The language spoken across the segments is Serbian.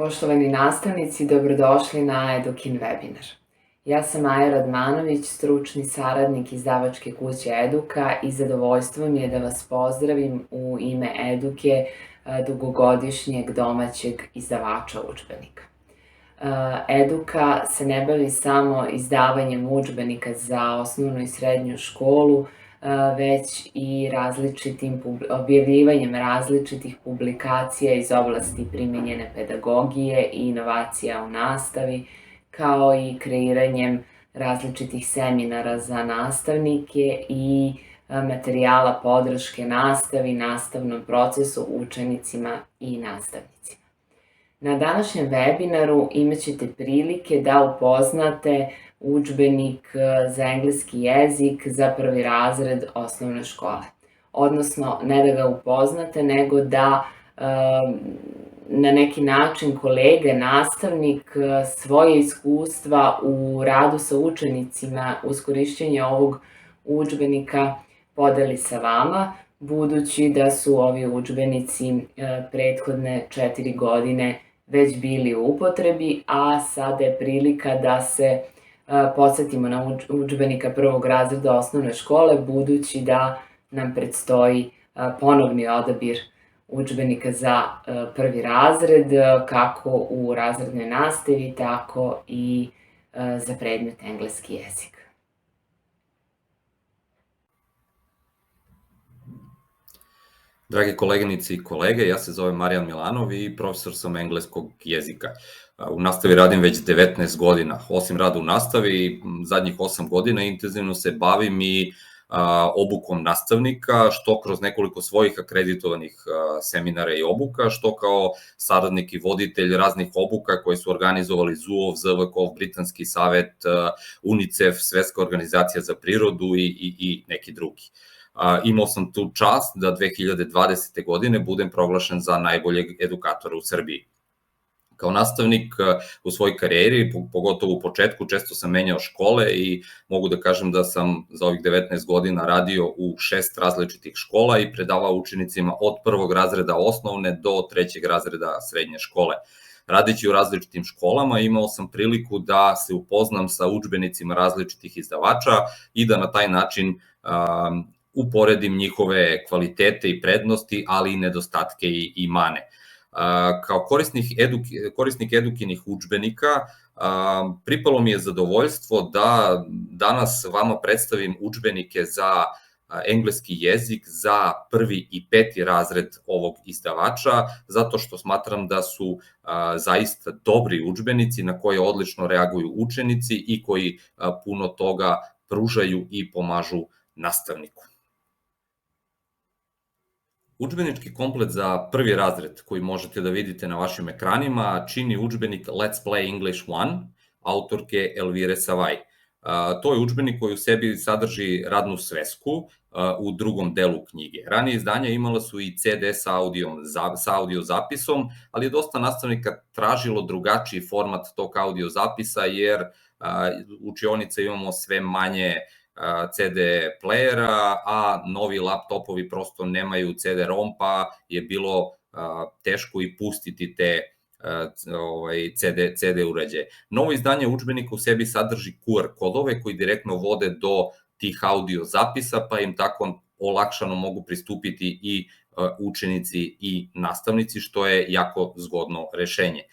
Poštovani nastavnici, dobrodošli na Edukin webinar. Ja sam Maja Radmanović, stručni saradnik izdavačke kuće Eduka i zadovoljstvo mi je da vas pozdravim u ime Eduke, dugogodišnjeg domaćeg izdavača udžbenika. Eduka se ne bavi samo izdavanjem udžbenika za osnovnu i srednju školu, već i objavljivanjem različitih publikacija iz oblasti primenjene pedagogije i inovacija u nastavi, kao i kreiranjem različitih seminara za nastavnike i materijala podrške nastavi, nastavnom procesu, učenicima i nastavnicima. Na današnjem webinaru imaćete prilike da upoznate udžbenik za engleski jezik za prvi razred osnovne škole. Odnosno, ne da ga upoznate, nego da na neki način kolega, nastavnik, svoje iskustva u radu sa učenicima uz korišćenje ovog udžbenika podeli sa vama, budući da su ovi udžbenici prethodne 4 godine već bili u upotrebi, a sada je prilika da se podsetimo na udžbenika prvog razreda osnovne škole, budući da nam predstoji ponovni odabir udžbenika za prvi razred, kako u razrednoj nastavi, tako i za predmet engleski jezik. Dragi koleginici i kolege, ja se zovem Marijan Milanov i profesor sam engleskog jezika. U nastavi radim već 19 godina. Osim rada u nastavi, zadnjih 8 godina intenzivno se bavim i obukom nastavnika, što kroz nekoliko svojih akreditovanih seminara i obuka, što kao saradnik i voditelj raznih obuka koje su organizovali ZUOV, ZVKOV, Britanski savet, UNICEF, Svetska organizacija za prirodu i neki drugi. Imao sam tu čast da 2020. godine budem proglašen za najboljeg edukatora u Srbiji. Kao nastavnik u svojoj karijeri, pogotovo u početku, često sam menjao škole i mogu da kažem da sam za ovih 19 godina radio u 6 različitih škola i predavao učenicima od prvog razreda osnovne do 3. razreda srednje škole. Radeći u različitim školama, imao sam priliku da se upoznam sa udžbenicima različitih izdavača i da na taj način uporedim njihove kvalitete i prednosti, ali i nedostatke i mane. Kao korisnik Edukinih udžbenika, pripalo mi je zadovoljstvo da danas vama predstavim udžbenike za engleski jezik za 1. i 5. razred ovog izdavača, zato što smatram da su zaista dobri udžbenici na koje odlično reaguju učenici i koji puno toga pružaju i pomažu nastavniku. Udžbenički komplet za 1. razred koji možete da vidite na vašim ekranima čini udžbenik Let's Play English 1 autorke Elvire Savaj. To je udžbenik koji u sebi sadrži radnu svesku u drugom delu knjige. Ranije izdanja imala su i CD sa audio zapisom, ali je dosta nastavnika tražilo drugačiji format tog audio zapisa, jer učionica imamo sve manje CD playera, a novi laptopovi prosto nemaju CD-ROM, pa je bilo teško i pustiti te CD uređaje. Novo izdanje udžbenika u sebi sadrži QR kodove koji direktno vode do tih audio zapisa, pa im tako olakšano mogu pristupiti i učenici i nastavnici, što je jako zgodno rešenje.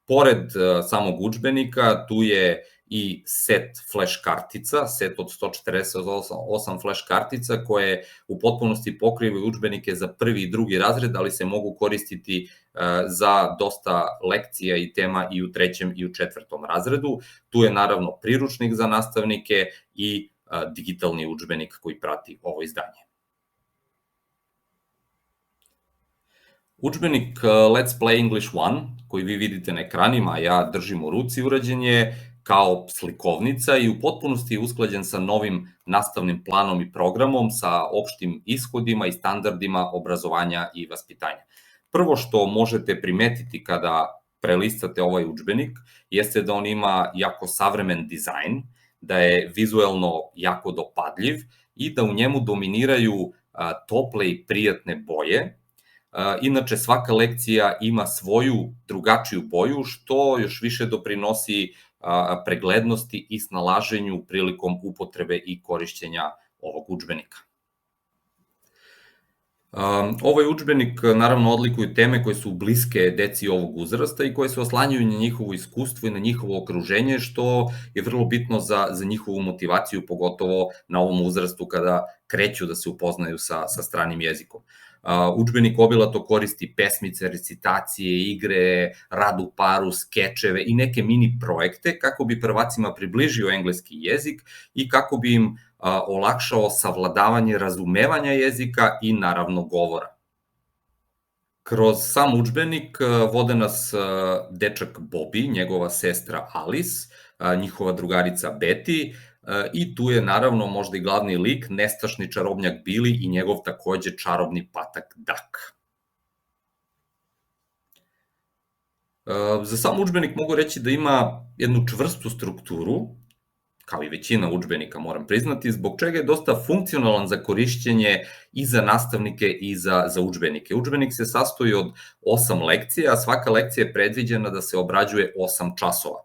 Pored samog udžbenika, tu je i set flash kartica, set od 148 flash kartica koje u potpunosti pokrivaju udžbenike za 1. i 2. razred, ali se mogu koristiti za dosta lekcija i tema i u 3. i u 4. razredu. Tu je naravno priručnik za nastavnike i digitalni udžbenik koji prati ovo izdanje. Udžbenik Let's Play English 1, koji vi vidite na ekranima, a ja držim u ruci, urađen je kao slikovnica i u potpunosti je usklađen sa novim nastavnim planom i programom, sa opštim ishodima i standardima obrazovanja i vaspitanja. Prvo što možete primetiti kada prelistate ovaj udžbenik jeste da on ima jako savremen dizajn, da je vizuelno jako dopadljiv i da u njemu dominiraju tople i prijatne boje, Inače, svaka lekcija ima svoju drugačiju boju, što još više doprinosi preglednosti i snalaženju prilikom upotrebe i korišćenja ovog udžbenika. Ovaj udžbenik naravno odlikuju teme koje su bliske deci ovog uzrasta i koje se oslanjaju na njihovo iskustvo i na njihovo okruženje, što je vrlo bitno za njihovu motivaciju, pogotovo na ovom uzrastu kada kreću da se upoznaju sa stranim jezikom. Udžbenik obilato koristi pesmice, recitacije, igre, rad u paru, skečeve i neke mini projekte kako bi prvacima približio engleski jezik i kako bi im olakšao savladavanje razumevanja jezika i naravno govora. Kroz sam udžbenik vode nas dečak Bobby, njegova sestra Alice, njihova drugarica Betty i tu je naravno možda i glavni lik, nestašni čarobnjak Billy i njegov takođe čarobni patak Duck. Za sam udžbenik mogu reći da ima jednu čvrstu strukturu, kao i većina udžbenika, moram priznati, zbog čega je dosta funkcionalan za korišćenje i za nastavnike i za udžbenike. Udžbenik se sastoji od 8 lekcija, a svaka lekcija je predviđena da se obrađuje 8 časova.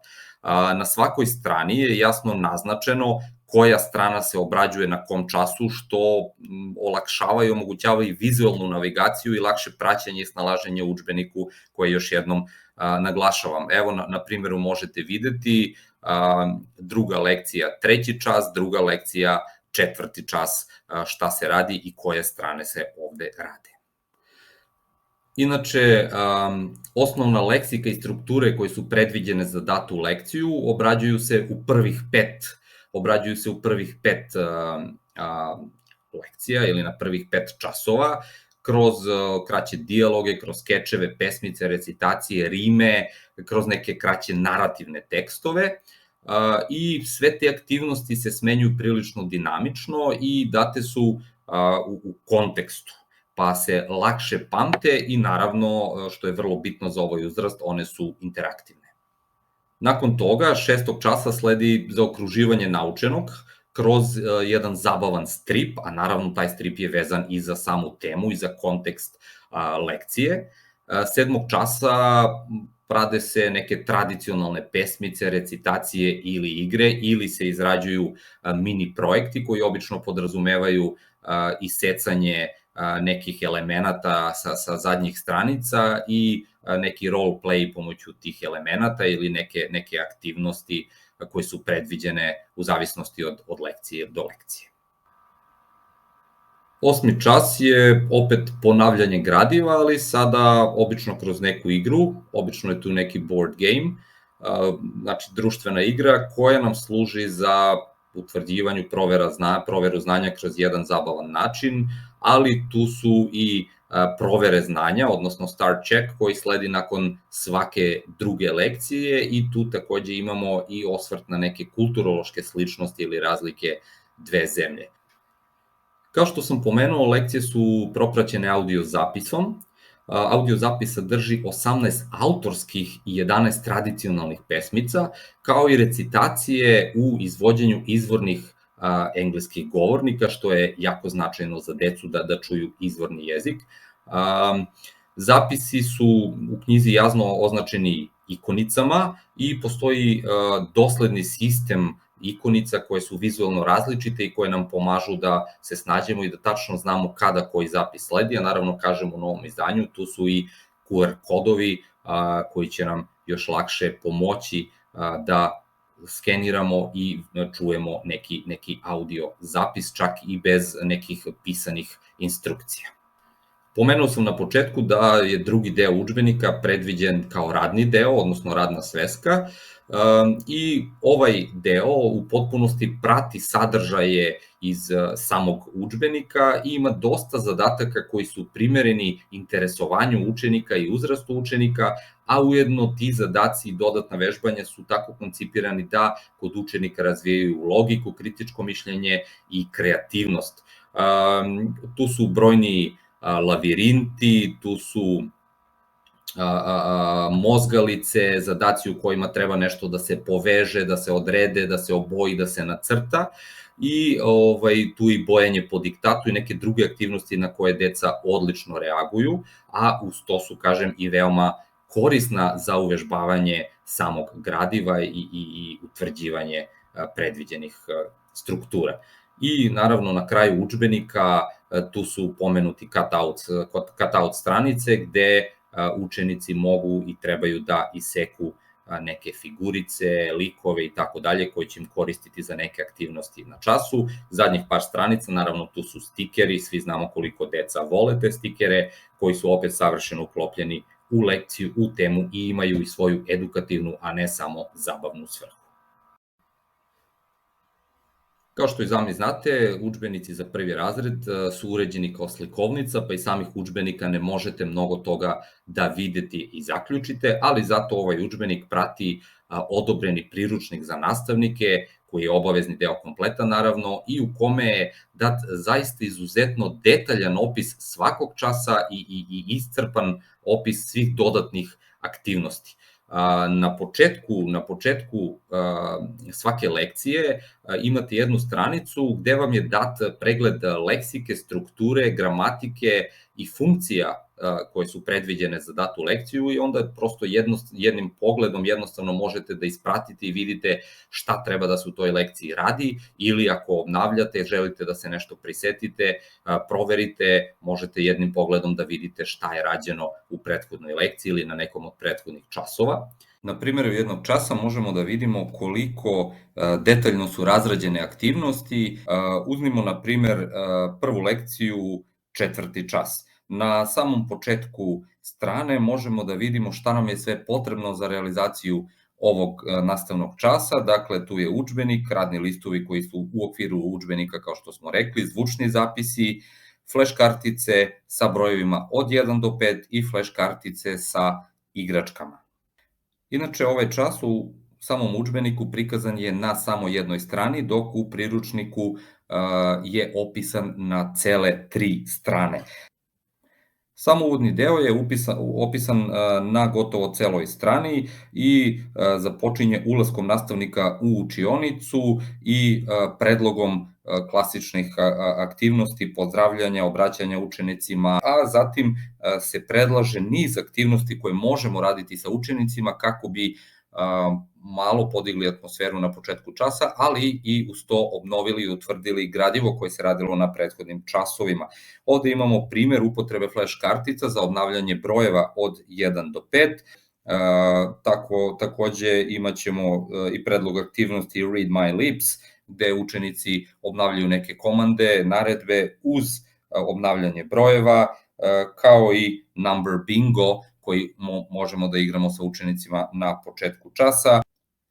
Na svakoj strani je jasno naznačeno koja strana se obrađuje na kom času, što olakšava i omogućava i vizualnu navigaciju i lakše praćenje i snalaženje u udžbeniku, koje još jednom naglašavam. Evo, na primjeru možete videti druga lekcija 3. čas, druga lekcija 4. čas, šta se radi i koje strane se ovde rade. Inače, osnovna leksika i strukture koje su predviđene za datu lekciju obrađuju se u prvih pet lekcija ili na prvih 5 časova, kroz kraće dijaloge, kroz skečeve, pesmice, recitacije, rime, kroz neke kraće narativne tekstove i sve te aktivnosti se smenjuju prilično dinamično i date su u kontekstu, pa se lakše pamte i naravno, što je vrlo bitno za ovaj uzrast, one su interaktivne. Nakon toga, 6. časa sledi zaokruživanje naučenog kroz jedan zabavan strip, a naravno taj strip je vezan i za samu temu i za kontekst lekcije. 7. časa rade se neke tradicionalne pesmice, recitacije ili igre, ili se izrađuju mini projekti koji obično podrazumevaju isecanje nekih elemenata sa zadnjih stranica i neki role play pomoću tih elemenata ili neke aktivnosti koje su predviđene u zavisnosti od lekcije do lekcije. 8. čas je opet ponavljanje gradiva, ali sada obično kroz neku igru, obično je tu neki board game, znači društvena igra koja nam služi za utvrđivanju proveru znanja kroz jedan zabavan način, ali tu su i provere znanja, odnosno start check, koji sledi nakon svake druge lekcije i tu takođe imamo i osvrt na neke kulturološke sličnosti ili razlike dve zemlje. Kao što sam pomenuo, lekcije su propraćene audio zapisom. Audio zapis sadrži 18 autorskih i 11 tradicionalnih pesmica, kao i recitacije u izvođenju izvornih engleskih govornika, što je jako značajno za decu da čuju izvorni jezik. Zapisi su u knjizi jasno označeni ikonicama i postoji dosledni sistem ikonica koje su vizualno različite i koje nam pomažu da se snađemo i da tačno znamo kada koji zapis sledi, a naravno kažem u novom izdanju, tu su i QR kodovi koji će nam još lakše pomoći da skeniramo i čujemo neki audio zapis, čak i bez nekih pisanih instrukcija. Pomenuo sam na početku da je drugi deo udžbenika predviđen kao radni deo, odnosno radna sveska, i ovaj deo u potpunosti prati sadržaje iz samog udžbenika i ima dosta zadataka koji su primereni interesovanju učenika i uzrastu učenika, a ujedno ti zadaci i dodatna vežbanja su tako koncipirani da kod učenika razvijaju logiku, kritičko mišljenje i kreativnost. Tu su brojni lavirinti, tu su mozgalice, zadaci u kojima treba nešto da se poveže, da se odrede, da se oboji, da se nacrta. i tu i bojenje po diktatu i neke druge aktivnosti na koje deca odlično reaguju, a uz to su, kažem, i veoma korisna za uvežbavanje samog gradiva i utvrđivanje predviđenih struktura. I naravno na kraju udžbenika tu su pomenuti cut-out stranice gde učenici mogu i trebaju da iseku neke figurice, likove i tako dalje koji će im koristiti za neke aktivnosti na času. Zadnjih par stranica, naravno tu su stikeri, svi znamo koliko deca vole te stikere, koji su opet savršeno uklopljeni u lekciju, u temu i imaju i svoju edukativnu, a ne samo zabavnu svrhu. Kao što i sami znate, udžbenici za prvi razred su uređeni kao slikovnica, pa i samih udžbenika ne možete mnogo toga da vidite i zaključite, ali zato ovaj udžbenik prati odobreni priručnik za nastavnike, koji je obavezni deo kompleta naravno, i u kome je dat zaista izuzetno detaljan opis svakog časa i iscrpan opis svih dodatnih aktivnosti. Na početku svake lekcije imate jednu stranicu gde vam je dat pregled leksike, strukture, gramatike i funkcija koje su predviđene za datu lekciju i onda prosto jednim pogledom jednostavno možete da ispratite i vidite šta treba da se u toj lekciji radi ili ako obnavljate, želite da se nešto prisetite, proverite, možete jednim pogledom da vidite šta je rađeno u prethodnoj lekciji ili na nekom od prethodnih časova. Na primjeru jednog časa možemo da vidimo koliko detaljno su razrađene aktivnosti. Uzmimo, na primjer, prvu lekciju 4. čas. Na samom početku strane možemo da vidimo šta nam je sve potrebno za realizaciju ovog nastavnog časa. Dakle, tu je udžbenik, radni listovi koji su u okviru udžbenika, kao što smo rekli, zvučni zapisi, flash kartice sa brojevima od 1 do 5 i flash kartice sa igračkama. Inače, ovaj čas u samom udžbeniku prikazan je na samo jednoj strani, dok u priručniku je opisan na cele 3 strane. Sam uvodni deo je opisan na gotovo celoj strani i započinje ulaskom nastavnika u učionicu i predlogom klasičnih aktivnosti, pozdravljanja, obraćanja učenicima, a zatim se predlaže niz aktivnosti koje možemo raditi sa učenicima kako bi malo podigli atmosferu na početku časa, ali i uz to obnovili i utvrdili gradivo koje se radilo na prethodnim časovima. Ovde imamo primer upotrebe flash kartica za obnavljanje brojeva od 1 do 5. Takođe imat ćemo i predlog aktivnosti Read My Lips, gde učenici obnavljaju neke komande, naredbe uz obnavljanje brojeva, kao i Number Bingo, koji možemo da igramo sa učenicima na početku časa.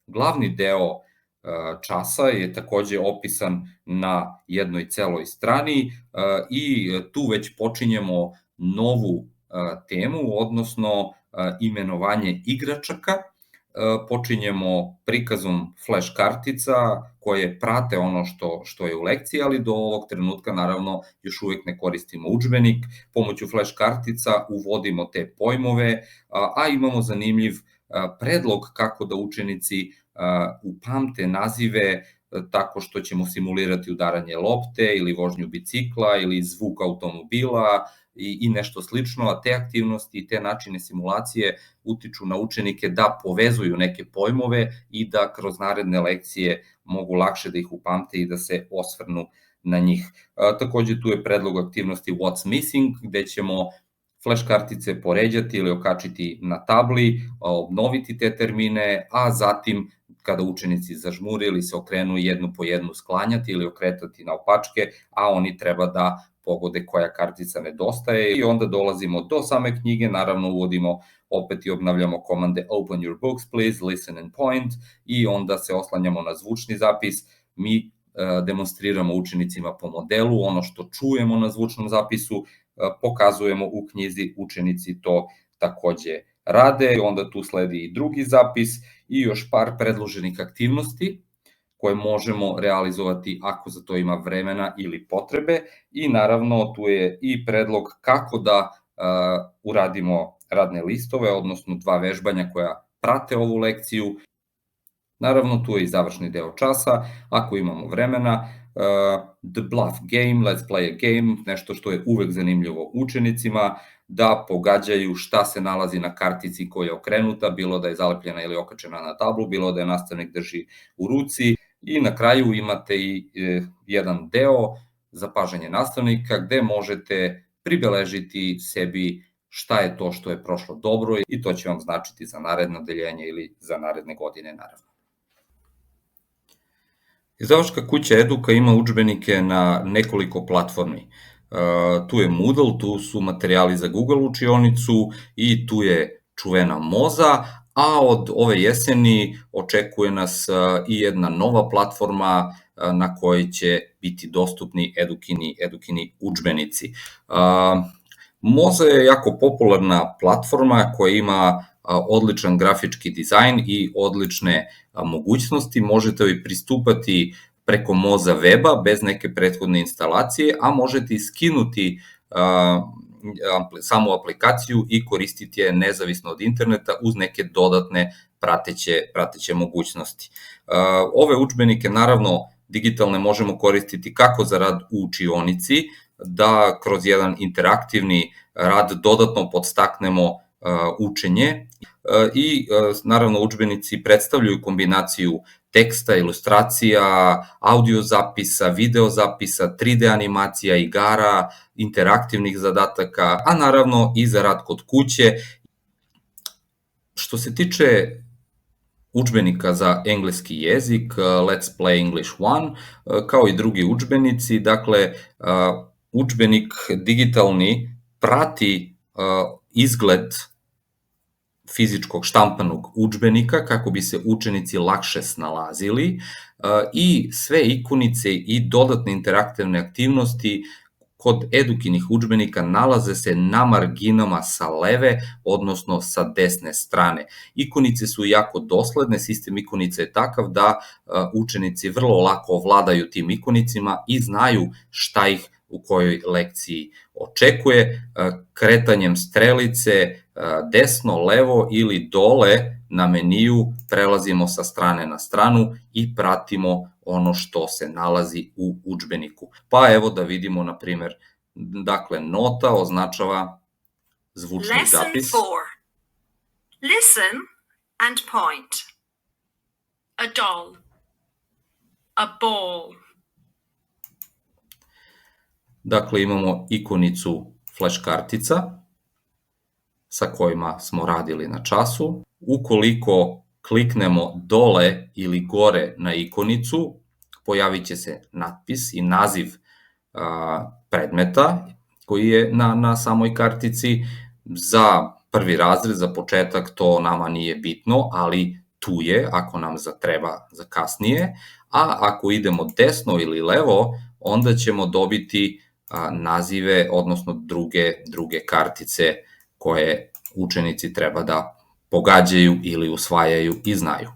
Glavni deo časa je takođe opisan na jednoj celoj strani i tu već počinjemo novu temu, odnosno imenovanje igračaka. Počinjemo prikazom flash kartica koje prate ono što je u lekciji, ali do ovog trenutka naravno još uvek ne koristimo udžbenik. Pomoću flash kartica uvodimo te pojmove, a imamo zanimljiv predlog kako da učenici upamte nazive tako što ćemo simulirati udaranje lopte ili vožnju bicikla ili zvuk automobila i nešto slično, a te aktivnosti i te načine simulacije utiču na učenike da povezuju neke pojmove i da kroz naredne lekcije mogu lakše da ih upamte i da se osvrnu na njih. Takođe tu je predlog aktivnosti What's Missing, gde ćemo flash kartice poređati ili okačiti na tabli, obnoviti te termine, a zatim kada učenici zažmure ili se okrenu jednu po jednu sklanjati ili okretati na opačke, a oni treba da pogode koja kartica nedostaje i onda dolazimo do same knjige, naravno uvodimo opet i obnavljamo komande Open your books please, listen and point i onda se oslanjamo na zvučni zapis, mi demonstriramo učenicima po modelu, ono što čujemo na zvučnom zapisu pokazujemo u knjizi, učenici to takođe rade, onda tu sledi i drugi zapis i još par predloženih aktivnosti koje možemo realizovati ako za to ima vremena ili potrebe i naravno tu je i predlog kako da uradimo radne listove, odnosno 2 vežbanja koja prate ovu lekciju. Naravno tu je i završni deo časa, ako imamo vremena, The Bluff Game, Let's Play a Game, nešto što je uvek zanimljivo učenicima, da pogađaju šta se nalazi na kartici koja je okrenuta, bilo da je zalepljena ili okačena na tablu, bilo da je nastavnik drži u ruci, i na kraju imate i jedan deo zapažanje nastavnika gde možete pribeležiti sebi šta je to što je prošlo dobro i to će vam značiti za naredno odeljenje ili za naredne godine, naravno. Izdavačka kuća Eduka ima udžbenike na nekoliko platformi. Tu je Moodle, tu su materijali za Google učionicu i tu je čuvena Moza, a od ove jeseni očekuje nas i jedna nova platforma na kojoj će biti dostupni Edukini udžbenici. Moza je jako popularna platforma koja ima odličan grafički dizajn i odlične mogućnosti. Možete joj pristupati preko Moza weba bez neke prethodne instalacije, a možete i skinuti samu aplikaciju i koristiti je nezavisno od interneta uz neke dodatne prateće mogućnosti. Ove udžbenike, naravno, digitalne možemo koristiti kako za rad u učionici, da kroz jedan interaktivni rad dodatno podstaknemo učenje i naravno udžbenici predstavljaju kombinaciju teksta, ilustracija, audio zapisa, video zapisa, 3D animacija, igara, interaktivnih zadataka, a naravno i za rad kod kuće. Što se tiče udžbenika za engleski jezik, Let's Play English 1, kao i drugi udžbenici, dakle, udžbenik digitalni prati izgled fizičkog štampanog udžbenika kako bi se učenici lakše snalazili i sve ikonice i dodatne interaktivne aktivnosti kod Edukinih udžbenika nalaze se na marginama sa leve, odnosno sa desne strane. Ikonice su jako dosledne, sistem ikonica je takav da učenici vrlo lako ovladaju tim ikonicima i znaju šta ih u kojoj lekciji očekuje. Kretanjem strelice desno, levo ili dole na meniju prelazimo sa strane na stranu i pratimo ono što se nalazi u udžbeniku. Pa evo da vidimo, na primer, dakle, nota označava zvučni zapis. Lesson 4. Listen and point. A doll. A ball. Dakle, imamo ikonicu flash kartica sa kojima smo radili na času. Ukoliko kliknemo dole ili gore na ikonicu, pojavit će se natpis i naziv predmeta koji je na samoj kartici. Za prvi razred, za početak, to nama nije bitno, ali tu je, ako nam zatreba za kasnije, a ako idemo desno ili levo, onda ćemo dobiti nazive, odnosno druge kartice koje učenici treba da pogađaju ili usvajaju i znaju.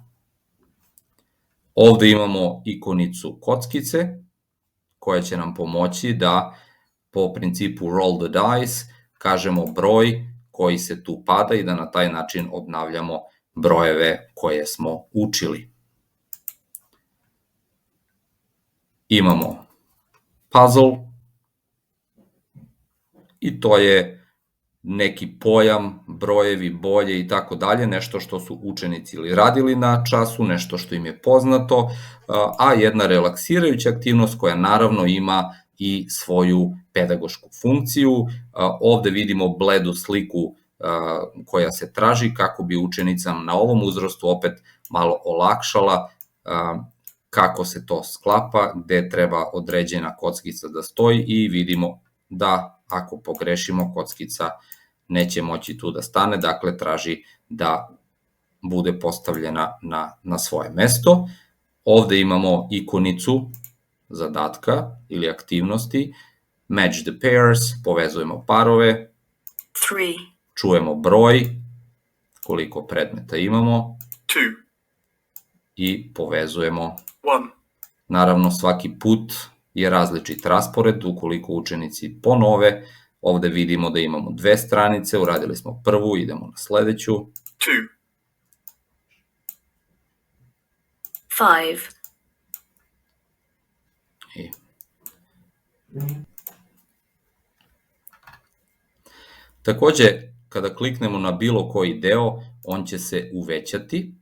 Ovde imamo ikonicu kockice koja će nam pomoći da po principu roll the dice kažemo broj koji se tu pada i da na taj način obnavljamo brojeve koje smo učili. Imamo puzzle i to je neki pojam, brojevi, bolje i tako dalje, nešto što su učenici ili radili na času, nešto što im je poznato, a jedna relaksirajuća aktivnost koja naravno ima i svoju pedagošku funkciju. Ovde vidimo bledu sliku koja se traži kako bi učenicama na ovom uzrastu opet malo olakšala kako se to sklapa, gde treba određena kockica da stoji i vidimo da ako pogrešimo, kockica neće moći tu da stane, dakle traži da bude postavljena na svoje mesto. Ovde imamo ikonicu zadatka ili aktivnosti, match the pairs, povezujemo parove, 3. čujemo broj, koliko predmeta imamo 2. i povezujemo. 1. Naravno, svaki put je različit raspored, ukoliko učenici ponove, ovde vidimo da imamo 2 stranice, uradili smo prvu, idemo na sledeću. 2. 5. I Takođe, kada kliknemo na bilo koji deo, on će se uvećati,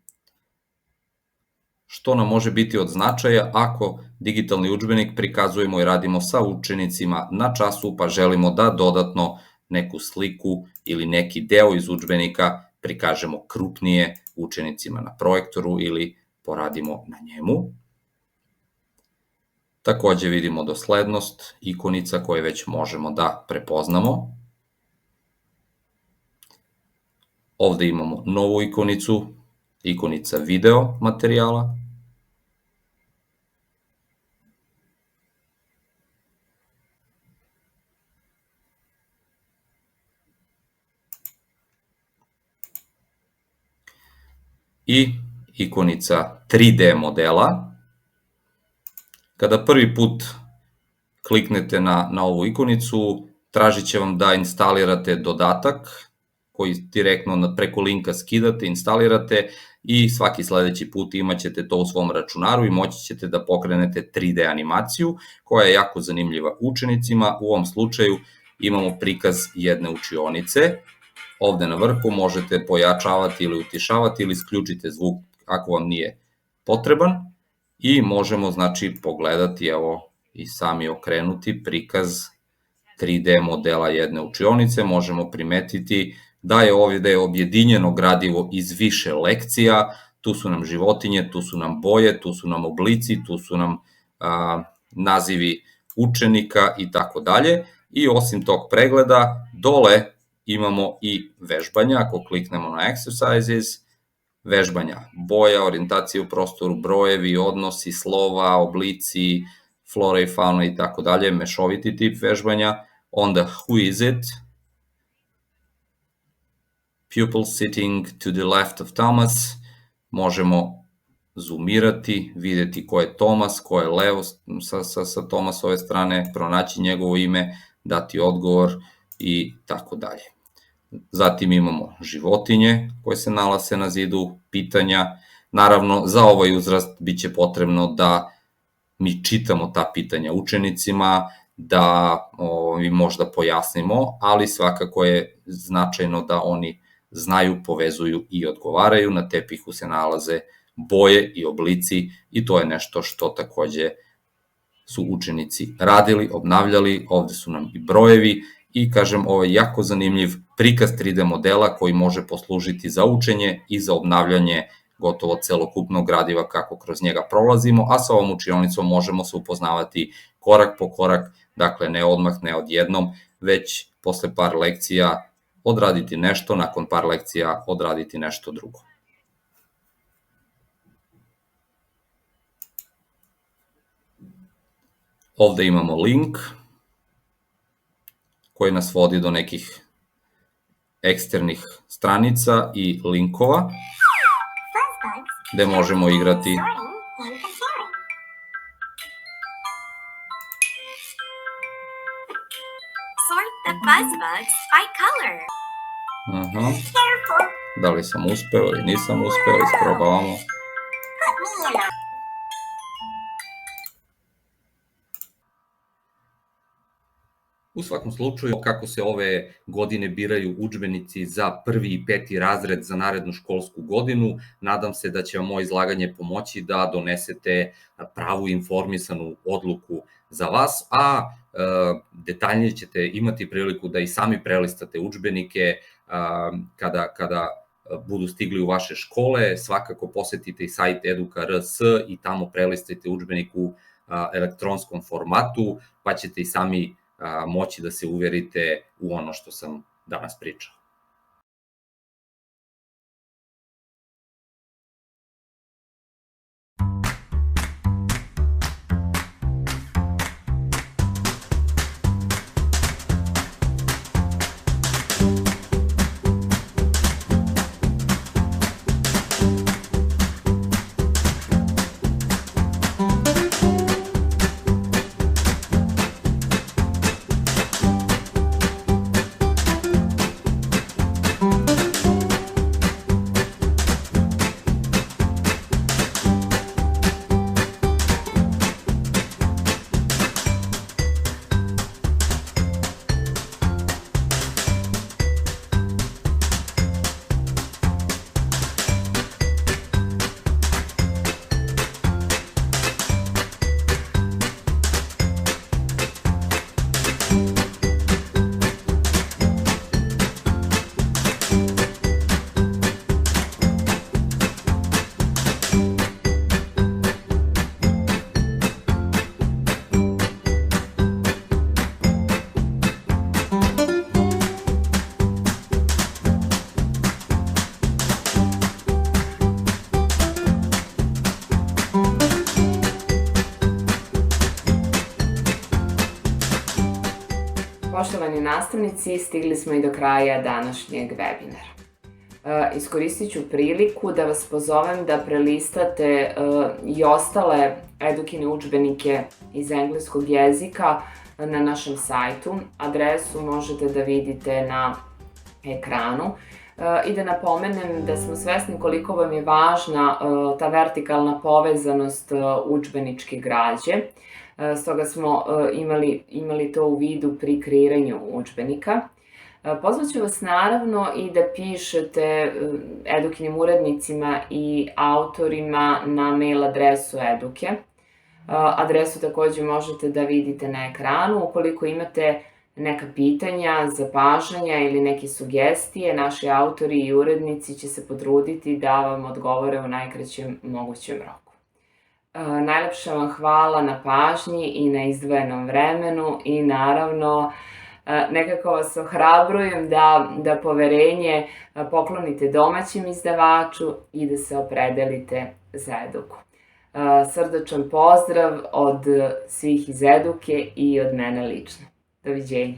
što nam može biti od značaja ako digitalni udžbenik prikazujemo i radimo sa učenicima na času, pa želimo da dodatno neku sliku ili neki deo iz udžbenika prikažemo krupnije učenicima na projektoru ili poradimo na njemu. Takođe vidimo doslednost ikonica koje već možemo da prepoznamo. Ovde imamo novu ikonicu, ikonica video materijala. I ikonica 3D modela. Kada prvi put kliknete na ovu ikonicu, tražit će vam da instalirate dodatak koji direktno preko linka skidate, instalirate i svaki sledeći put imat ćete to u svom računaru i moći ćete da pokrenete 3D animaciju koja je jako zanimljiva učenicima. U ovom slučaju imamo prikaz jedne učionice. Ovde na vrhu možete pojačavati ili utišavati ili isključite zvuk ako vam nije potreban i možemo znači pogledati, evo i sami okrenuti prikaz 3D modela jedne učionice. Možemo primetiti da je ovde objedinjeno gradivo iz više lekcija, tu su nam životinje, tu su nam boje, tu su nam oblici, tu su nam nazivi učenika i tako dalje. I osim tog pregleda, dole imamo i vežbanja, ako kliknemo na exercises, vežbanja boja, orijentacije u prostoru, brojevi, odnosi, slova, oblici, flora i fauna i tako dalje, mešoviti tip vežbanja, onda who is it, pupil sitting to the left of Thomas, možemo zoomirati, videti ko je Tomas, ko je levo sa Tomasove strane, pronaći njegovo ime, dati odgovor i tako dalje. Zatim imamo životinje koje se nalaze na zidu, pitanja. Naravno, za ovaj uzrast biće potrebno da mi čitamo ta pitanja učenicima, da im možda pojasnimo, ali svakako je značajno da oni znaju, povezuju i odgovaraju. Na tepihu se nalaze boje i oblici i to je nešto što takođe su učenici radili, obnavljali. Ovde su nam i brojevi i kažem, ovo je jako zanimljiv prikaz 3D modela koji može poslužiti za učenje i za obnavljanje gotovo celokupnog gradiva kako kroz njega prolazimo, a sa ovom učionicom možemo se upoznavati korak po korak, dakle ne odmah, ne odjednom, već posle par lekcija odraditi nešto, nakon par lekcija odraditi nešto drugo. Ovde imamo link koji nas vodi do nekih eksternih stranica i linkova gde možemo igrati Sort the buzzbugs by color. Da li sam uspeo ili nisam uspeo, isprobavamo. U svakom slučaju, kako se ove godine biraju udžbenici za 1. i 5. razred za narednu školsku godinu, nadam se da će vam moje izlaganje pomoći da donesete pravu informisanu odluku za vas, a detaljnije ćete imati priliku da i sami prelistate udžbenike kada budu stigli u vaše škole. Svakako posetite i sajt Eduka.rs i tamo prelistajte udžbenik u elektronskom formatu, pa ćete i sami moći da se uverite u ono što sam danas pričao. Poštovani nastavnici, stigli smo i do kraja današnjeg webinara. Iskoristit ću priliku da vas pozovem da prelistate i ostale edukine udžbenike iz engleskog jezika na našem sajtu. Adresu možete da vidite na ekranu. I da napomenem da smo svesni koliko vam je važna ta vertikalna povezanost udžbeničke građe. Stoga smo imali to u vidu pri kreiranju udžbenika. Pozvaću vas naravno i da pišete edukinim urednicima i autorima na mail adresu eduke. Adresu takođe možete da vidite na ekranu. Ukoliko imate neka pitanja, zapažanja ili neke sugestije, naši autori i urednici će se potruditi da vam odgovore u najkraćem mogućem roku. Najlepša vam hvala na pažnji i na izdvojenom vremenu i naravno nekako vas ohrabrujem da poverenje poklonite domaćem izdavaču i da se opredelite za eduku. Srdačan pozdrav od svih iz eduke i od mene lično. Doviđenja.